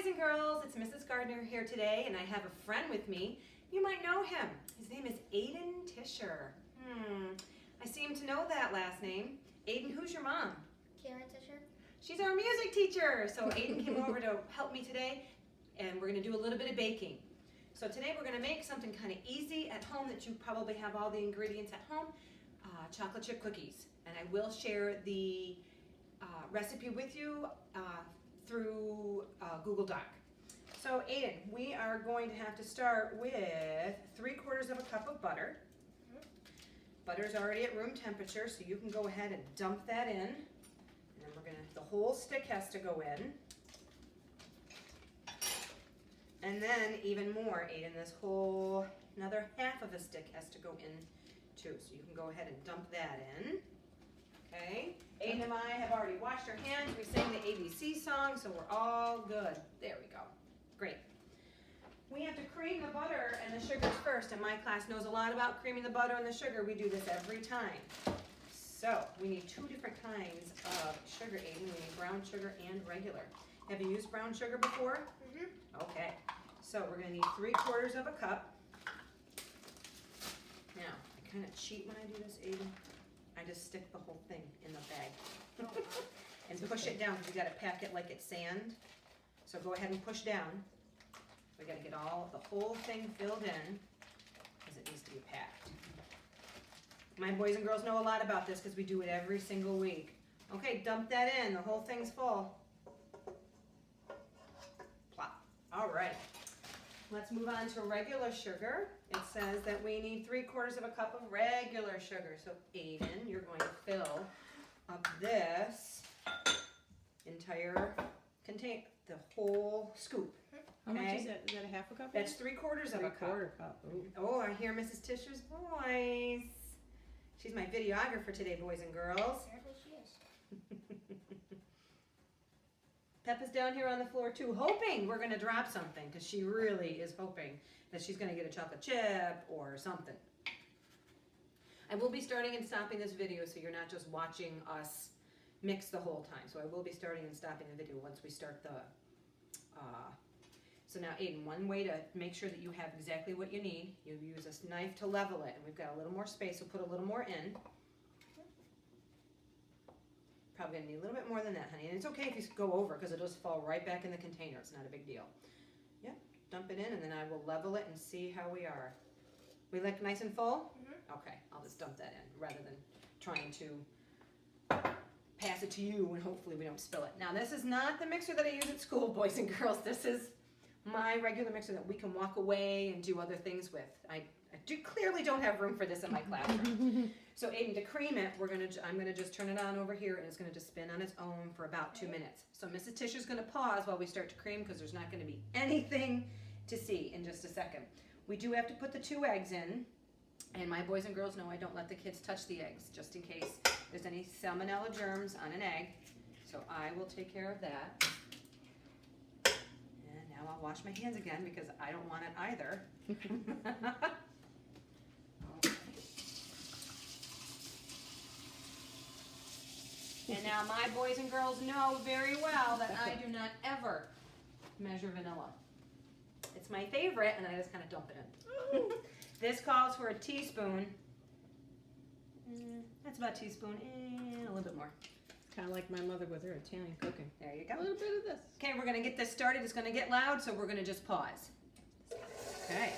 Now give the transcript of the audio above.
boys and girls, it's Mrs. Gardner here today, and I have a friend with me. You might know him. His name is Aiden Tischer. I seem to know that last name. Aiden, who's your mom? Karen Tischer. She's our music teacher. So Aiden came over to help me today, and we're going to do a little bit of baking. So today we're going to make something kind of easy at home that you probably have all the ingredients at home, chocolate chip cookies. And I will share the recipe with you through Google Doc. So Aiden, we are going to have to start with 3/4 of a cup of butter. Butter's already at room temperature, so you can go ahead and dump that in. And then the whole stick has to go in. And then even more, Aiden, another half of a stick has to go in too. So you can go ahead and dump that in. Okay, Aiden and I have already washed our hands. We sang the ABC song, so we're all good. There we go. Great. We have to cream the butter and the sugars first, and my class knows a lot about creaming the butter and the sugar. We do this every time. So we need 2 different kinds of sugar, Aiden. We need brown sugar and regular. Have you used brown sugar before? Mm-hmm. Okay. So we're going to need 3/4 of a cup. Now, I kind of cheat when I do this, Aiden. I just stick the whole thing in the bag and push it down because you got to pack it like it's sand. So go ahead and push down. We got to get the whole thing filled in because it needs to be packed. My boys and girls know a lot about this because we do it every single week. Okay, dump that in. The whole thing's full. Plop. All right. Let's move on to regular sugar. It says that we need 3/4 of a cup of regular sugar. So Aiden, you're going to fill up this entire container, the whole scoop. How much is that? Is that a half a cup? That's 3/4 of a cup. 3/4 cup. Ooh. Oh, I hear Mrs. Tischer's voice. She's my videographer today, boys and girls. Apparently she is. Peppa's down here on the floor too, hoping we're going to drop something, because she really is hoping that she's going to get a chocolate chip or something. I will be starting and stopping this video so you're not just watching us mix the whole time. So I will be starting and stopping the video once we start the... So now, Aiden, one way to make sure that you have exactly what you need, you use this knife to level it, and we've got a little more space, so put a little more in. Probably gonna need a little bit more than that, honey. And it's okay if you go over, because it'll just fall right back in the container. It's not a big deal. Yep, dump it in, and then I will level it and see how we are. We like nice and full? Mm-hmm. Okay, I'll just dump that in, rather than trying to pass it to you, and hopefully we don't spill it. Now, this is not the mixer that I use at school, boys and girls. This is my regular mixer that we can walk away and do other things with. I clearly don't have room for this in my classroom. So Aiden, to cream it, I'm gonna just turn it on over here, and it's gonna just spin on its own for about 2 minutes. So Mrs. Tischer's gonna pause while we start to cream, because there's not gonna be anything to see in just a second. We do have to put the 2 eggs in, and my boys and girls know I don't let the kids touch the eggs, just in case there's any salmonella germs on an egg. So I will take care of that. And now I'll wash my hands again, because I don't want it either. And now my boys and girls know very well that I do not ever measure vanilla. It's my favorite, and I just kind of dump it in. This calls for a teaspoon. That's about a teaspoon and a little bit more. It's kind of like my mother with her Italian cooking. There you go. A little bit of this. Okay, we're going to get this started. It's going to get loud, so we're going to just pause. Okay.